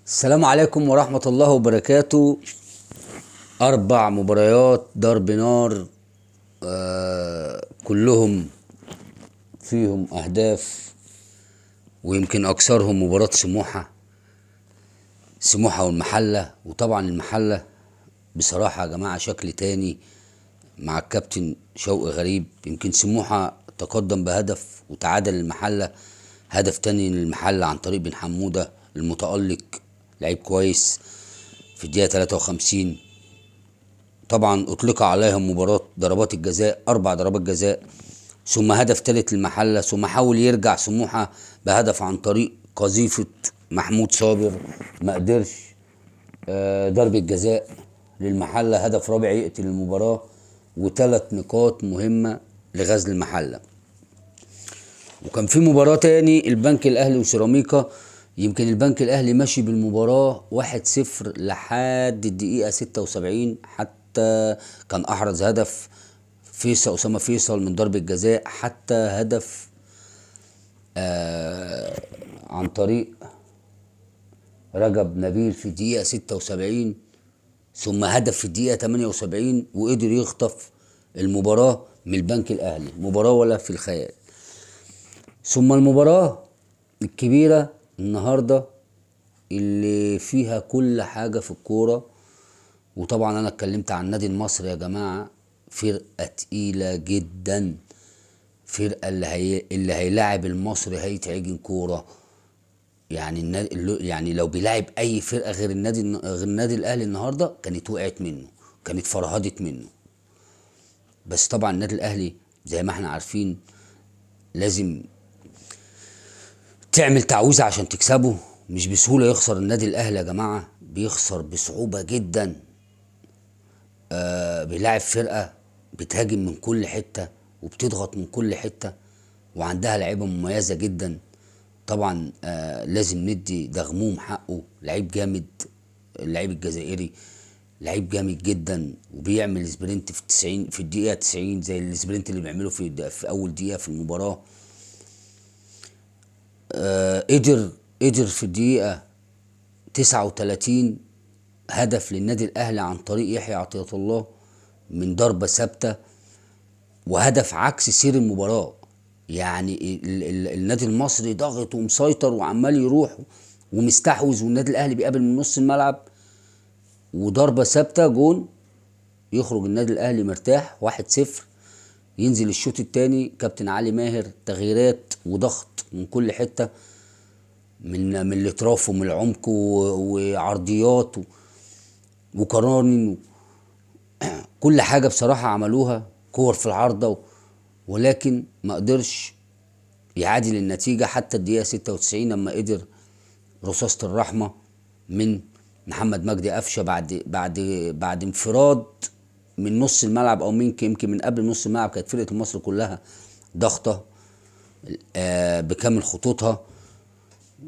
السلام عليكم ورحمة الله وبركاته. 4 مباريات ضرب نار، كلهم فيهم أهداف، ويمكن أكثرهم مباراة سموحة والمحلة. وطبعا المحلة بصراحة يا جماعة شكل تاني مع الكابتن شوقي غريب. يمكن سموحة تقدم بهدف وتعادل المحلة، هدف تاني للمحلة عن طريق بن حمودة المتألق، لعيب كويس في الدقيقة 53. طبعا أطلق عليهم مباراة ضربات الجزاء، 4 ضربات جزاء، ثم هدف ثالث للمحلة، ثم حاول يرجع سموحة بهدف عن طريق قذيفة محمود صابر، ما قدرش. ضربة جزاء للمحلة، هدف رابع يقتل المباراة، و3 نقاط مهمة لغزل المحلة. وكان في مباراة تاني البنك الأهلي وسيراميكا. يمكن البنك الأهلي ماشي بالمباراة 1-0 لحد الدقيقة 76، حتى كان أحرز هدف أسامة فيصل من ضربة جزاء، حتى هدف عن طريق رجب نبيل في الدقيقة 76، ثم هدف في الدقيقة 78، وقدر يخطف المباراة من البنك الأهلي. مباراة ولا في الخيال. ثم المباراة الكبيرة النهاردة اللي فيها كل حاجة في الكورة. وطبعا أنا اتكلمت عن النادي المصري يا جماعة، فرقة تقيلة جدا، فرقة اللي هيلاعب المصري هيتعجن كورة. يعني لو بيلاعب أي فرقة غير النادي الأهلي النهاردة كانت وقعت منه، كانت فرهدت منه. بس طبعا النادي الأهلي زي ما احنا عارفين لازم تعمل تعويذة عشان تكسبه. مش بسهولة يخسر النادي الأهلي يا جماعة، بيخسر بصعوبة جدا. بيلاعب فرقة بتهاجم من كل حتة وبتضغط من كل حتة، وعندها لعيبة مميزة جدا. طبعا لازم ندي دغموم حقه، لعيب جامد، اللعيب الجزائري لعيب جامد جدا، وبيعمل سبرنت في الدقيقة 90 زي السبرنت اللي بيعمله في أول دقيقة في المباراة. قدر في الدقيقة 39 هدف للنادي الأهلي عن طريق يحيى عطية الله من ضربة ثابتة، وهدف عكس سير المباراة. يعني النادي المصري ضاغط ومسيطر وعمال يروح ومستحوذ، والنادي الأهلي بيقابل من نص الملعب، وضربة ثابتة جون، يخرج النادي الأهلي مرتاح 1-0. ينزل الشوط الثاني كابتن علي ماهر، تغييرات وضغط من كل حتة، من الاطراف ومن العمق وعرضيات وقرانين، كل حاجة بصراحة عملوها، كور في العارضة، ولكن ما قدرش يعادل النتيجة حتى الدقيقة 96 لما قدر رصاصة الرحمة من محمد مجدي قفشة بعد انفراد من نص الملعب، او يمكن من قبل نص الملعب. كانت فرقة المصري كلها ضغطة بكامل خطوطها،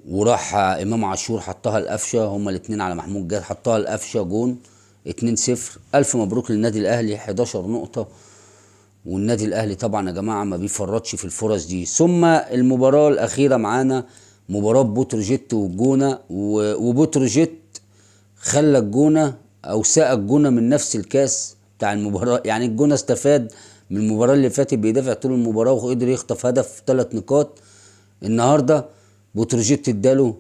وراح امام عاشور حطها لقفشه، هما الاثنين على محمود جاد، حطها لقفشه جون 2-0. الف مبروك للنادي الاهلي، 11 نقطة. والنادي الاهلي طبعا يا جماعة ما بيفرطش في الفرص دي. ثم المباراة الاخيرة معانا مباراة بتروجيت والجونة، وبتروجيت خلى الجونة او ساق الجونة من نفس الكاس بتاع المباراة. يعني الجونة استفاد من المباراة اللي فاتت بيدافع طول المباراة وقدر يخطف هدف 3 نقاط. النهارده بتروجيت اداله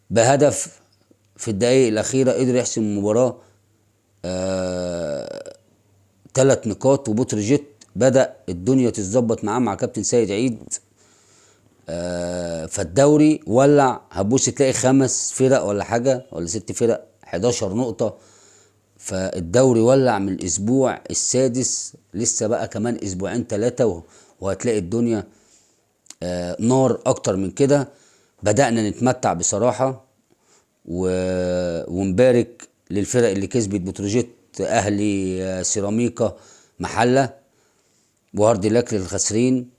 بهدف في الدقايق الأخيرة، قدر يحسم المباراة 3 نقاط. وبتروجيت بدأ الدنيا تتظبط معاه مع كابتن سيد عيد. فالدوري ولع، هتبص تلاقي 5 فرق ولا حاجة ولا 6 فرق، 11 نقطة. فالدوري ولع من الأسبوع السادس، لسه بقى كمان أسبوعين 3 وهتلاقي الدنيا نار أكتر من كده. بدأنا نتمتع بصراحة، ونبارك للفرق اللي كسبت: بتروجيت، أهلي، سيراميكا، محلة، وهارد لك للخاسرين.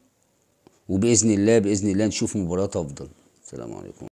وبإذن الله نشوف مباريات أفضل. السلام عليكم.